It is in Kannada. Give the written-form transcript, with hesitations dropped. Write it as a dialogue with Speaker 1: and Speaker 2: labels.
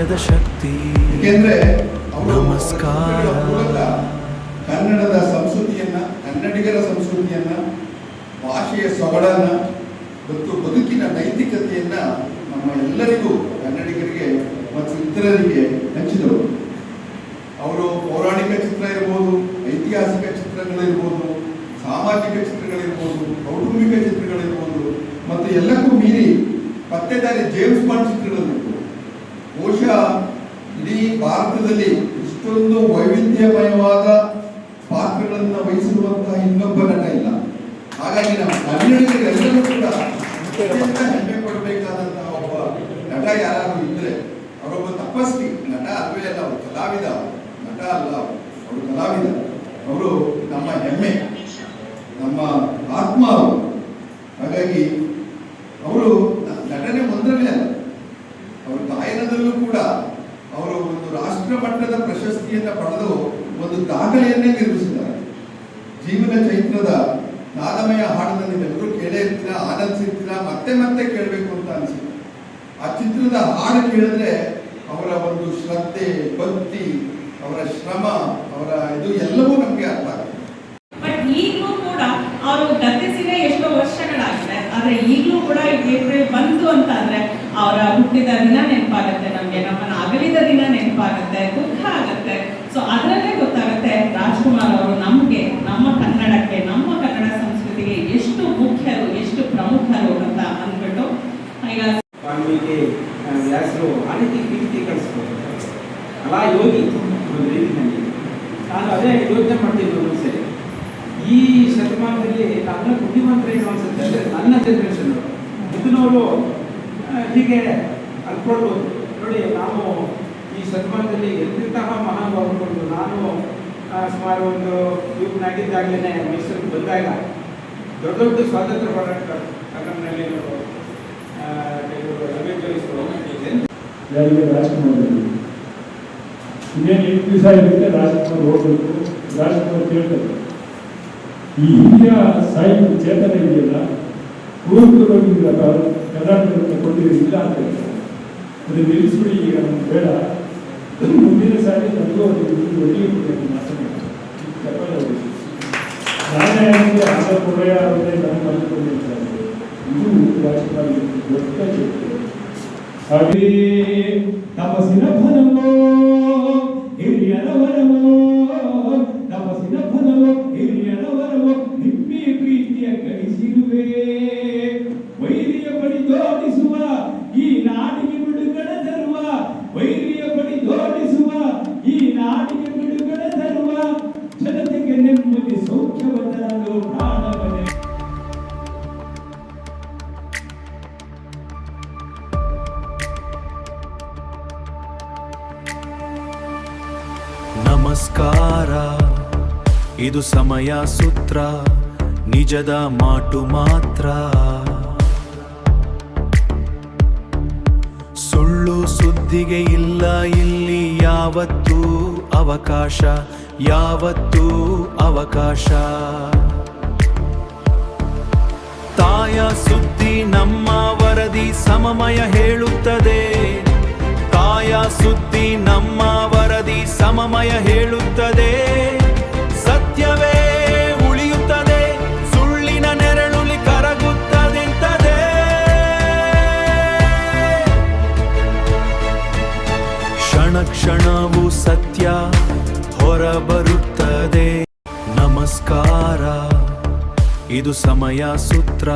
Speaker 1: ಜ್ಞಾನದ ಶಕ್ತಿ. ನಮಸ್ಕಾರ.
Speaker 2: ಕನ್ನಡದ ಸಂಸ್ಕೃತಿಯನ್ನ, ಕನ್ನಡಿಗರ ಸಂಸ್ಕೃತಿಯನ್ನ, ಭಾಷೆಯ ಸೊಗಡನ್ನ ಮತ್ತು ಬದುಕಿನ ನೈತಿಕತೆಯನ್ನ ನಮ್ಮ ಎಲ್ಲರಿಗೂ, ಕನ್ನಡಿಗರಿಗೆ ಮತ್ತು ಇತರರಿಗೆ ಹಂಚಿದವರು. ಅವರು ಪೌರಾಣಿಕ ಚಿತ್ರ ಇರ್ಬೋದು, ಐತಿಹಾಸಿಕ ಚಿತ್ರಗಳಿರ್ಬೋದು, ಸಾಮಾಜಿಕ ಚಿತ್ರಗಳಿರ್ಬೋದು, ಕೌಟುಂಬಿಕ ಚಿತ್ರಗಳಿರ್ಬೋದು, ಮತ್ತು ಎಲ್ಲಕ್ಕೂ ಮೀರಿ ಪತ್ತೆದಾರಿ ಜೇಮ್ಸ್ ಬಾಂಡ್ ಚಿತ್ರಗಳಿರ್ಬೋದು. ಬಹುಶಃ ಇಡೀ ಭಾರತದಲ್ಲಿ ಇಷ್ಟೊಂದು ವೈವಿಧ್ಯಮಯವಾದ ಪಾತ್ರಗಳನ್ನು ವಹಿಸಿರುವಂತಹ ಇನ್ನೊಬ್ಬ ನಟ ಇಲ್ಲ. ಹಾಗಾಗಿ ನಮ್ಮ ಕನ್ನಡಿಗರೆಲ್ಲರೂ ಕೂಡ ಅತ್ಯಂತ ಹೆಮ್ಮೆ ಪಡಬೇಕಾದಂತಹ ಒಬ್ಬ ನಟ ಯಾರಾದರೂ ಇದ್ರೆ ಅವರೊಬ್ಬ ತಪಸ್ವಿ. ನಟ ಅಲ್ವೇ ಅಲ್ಲ, ಅವರು ಕಲಾವಿದ. ನಟ ಅಲ್ಲ, ಅವರು ಕಲಾವಿದ. ಅವರು ನಮ್ಮ ಹೆಮ್ಮೆ, ನಮ್ಮ ಆತ್ಮ ಅವರು. ಹಾಗಾಗಿ ಅವರು ನಟನೆ ಒಂದರಲ್ಲೇ ಅಲ್ಲ, ಅವರು ಗಾಯನದಲ್ಲೂ ಕೂಡ ಅವರು ಒಂದು ರಾಷ್ಟ್ರ ಮಟ್ಟದ ಪ್ರಶಸ್ತಿಯನ್ನು ಪಡೆದು ಒಂದು ದಾಖಲೆಯನ್ನೇ ನಿರ್ಮಿಸಿದ್ದಾರೆ. ಜೀವನ ಚೈತ್ರದ ನಾದಮಯ ಹಾಡನ್ನು ನೀವೆಲ್ಲರೂ ಕೇಳೇ ಇರ್ತೀರಾ, ಆನಂದಿಸಿರ್ತೀರಾ, ಮತ್ತೆ ಮತ್ತೆ ಕೇಳಬೇಕು ಅಂತ ಅನಿಸುತ್ತೆ. ಆ ಚಿತ್ರದ ಹಾಡು ಕೇಳಿದ್ರೆ ಅವರ ಒಂದು ಶ್ರದ್ಧೆ, ಭಕ್ತಿ, ಅವರ ಶ್ರಮ, ಅವರ ಇದು ಎಲ್ಲವೂ ನಮಗೆ ಅರ್ಥ ಆಗುತ್ತೆ.
Speaker 3: ಬಟ್ ಈಗಲೂ ಕೂಡ ಅವರು ಗತಿಸಿದ ಎಷ್ಟೋ ವರ್ಷಗಳಾಗಿದೆ, ಆದ್ರೆ ಈಗಲೂ ಕೂಡ ಏಪ್ರಿಲ್ ಬಂತು ಅಂತ ಅಂದ್ರೆ ಅವರ ಹುಟ್ಟಿದ ದಿನ ನೆನಪಾಗುತ್ತೆ ನಮ್ಗೆ, ನಮ್ಮನ್ನ ಅಗಲಿದ ದಿನ ನೆನಪಾಗುತ್ತೆ, ದುಃಖ ಆಗುತ್ತೆ. ಸೊ ಅದರಲ್ಲೇ ಗೊತ್ತಾಗುತ್ತೆ ರಾಜ್ಕುಮಾರ್ ಅವರು ನಮ್ಗೆ, ನಮ್ಮ ಕನ್ನಡಕ್ಕೆ, ನಮ್ಮ ಕನ್ನಡ ಸಂಸ್ಕೃತಿಗೆ ಎಷ್ಟು ಮುಖ್ಯರು, ಎಷ್ಟು ಪ್ರಮುಖರು ಅಂತ ಅಂದ್ಬಿಟ್ಟು ಈಗ
Speaker 4: ವಾಲ್ಮೀಕಿ ವ್ಯಾಸರು ಆ ರೀತಿ ಕೀರ್ತಿ ಕಳಿಸ್ಬೋದು ಕಲಾ ಯೋಗಿ ಒಂದು ರೀತಿಯಲ್ಲಿ. ನಾನು ಅದೇ ಯೋಚನೆ ಮಾಡ್ತಿದ್ದೆ ಒಂದ್ಸರಿ, ಈ ಶತಮಾನದಲ್ಲಿ ನನ್ನ ಬುದ್ಧಿವಂತರು ಏನು ಅನ್ಸುತ್ತೆ ಅಂದರೆ ನನ್ನ ಜನರೇಷನ್ ಮುಗಿನವರು ಹೀಗೆ ಅನ್ಕೊಳ್ಬೋದು. ನೋಡಿ, ನಾವು ಈ ಶತಮಾನದಲ್ಲಿ ಎಂತಹ ಮಹಾನುಭಾವರುಗಳು, ನಾನು ಸುಮಾರು ಒಂದು ಯುವಕನಾಗಿದ್ದಾಗಲೇ ಮೈಸೂರಿಗೆ ಬಂದಾಗ ದೊಡ್ಡ ದೊಡ್ಡ ಸ್ವಾತಂತ್ರ್ಯ ಹೋರಾಟ ಕನ್ನಡದಲ್ಲಿ
Speaker 5: ರಾಜ್ಕುಮಾರ್ ಇನ್ನೇನು 8 ದಿವಸ ಇರುತ್ತೆ, ರಾಜ್ಕುಮಾರ್ ಹೋಗ್ಬೇಕು. ರಾಜ್ಕುಮಾರ್ ಕೇಳ್ತಾರೆ, ಈ ಹಿರಿಯ ಸಾಹಿತ್ಯ ಚೇತನ ಇದೆಯಲ್ಲ, ಪೂರ್ವಕವಾಗಿಲ್ಲ ಕರ್ನಾಟಕದಲ್ಲಿ ಕೊಟ್ಟಿರಲಿಲ್ಲ ಅಂತ ಹೇಳ್ತಾರೆ. ಅದು ನಿಲ್ಲಿಸ್ಬಿಡಿ, ಈಗ ನಮ್ಗೆ ಬೇಡ, ಮುಂದಿನ ಸಾರಿ ನನಗೂ ಅದು ಒಟ್ಟಿಗೆ ಮಾತನಾಡ್ತಾರೆ. ನಾನೇ ಆಗ ಕೊರೆಯ ಅವರೇ ನಾನು ಕಲ್ತ್ಕೊಂಡಿರ್ತಾರೆ. ಇದು ರಾಜ್ಕುಮಾರ್ ದೊಡ್ಡ ಚೇತನ. ಹಾಗೇ ತಪಸ್ಸಿನ ಫಲವೋ ಹಿರಿಯರ ವರವೋ, ತಪಸ್ಸಿನ ಫಲವೋ ಹಿರಿಯರ ವರವೋ, ನಿಮ್ಮಿ ಪ್ರೀತಿಯ ಗಳಿಸಿರುವೆ. ವೈರಿಯ ಬಳಿ ದೋಡಿಸುವ ಈ ನಾಡಿಗೆ ಬಿಡುಗಡೆ ತರುವ, ವೈರಿಯ ಬಳಿ ದೋಡಿಸುವ ಈ ನಾಡಿಗೆ ಬಿಡುಗಡೆ ತರುವ, ಜನತೆಗೆ ನೆಮ್ಮದಿ ಸೌಖ್ಯವ ತರಲು ಪ್ರಾಣವನೇ.
Speaker 1: ನಮಸ್ಕಾರ. ಇದು ಸಮಯ ಸೂತ್ರ, ನಿಜದ ಮಾಟು ಮಾತ್ರ. ಸುಳ್ಳು ಸುದ್ದಿಗೆ ಇಲ್ಲ ಇಲ್ಲಿ ಯಾವತ್ತೂ ಅವಕಾಶ, ಯಾವತ್ತೂ ಅವಕಾಶ. ತಾಯ ಸುದ್ದಿ ನಮ್ಮ ವರದಿ ಸಮಮಯ ಹೇಳುತ್ತದೆ, ತಾಯ ಸುದ್ದಿ ನಮ್ಮ ವರದಿ ಸಮಮಯ ಹೇಳುತ್ತದೆ. ಸತ್ಯವೇ ಉಳಿಯುತ್ತದೆ, ಸುಳ್ಳಿನ ನೆರಳುಲಿ ಕರಗುತ್ತದೆಂತದೆ. ಕ್ಷಣ ಕ್ಷಣವೂ ಸತ್ಯ ಹೊರಬರುತ್ತದೆ. ನಮಸ್ಕಾರ. ಇದು ಸಮಯ ಸೂತ್ರ.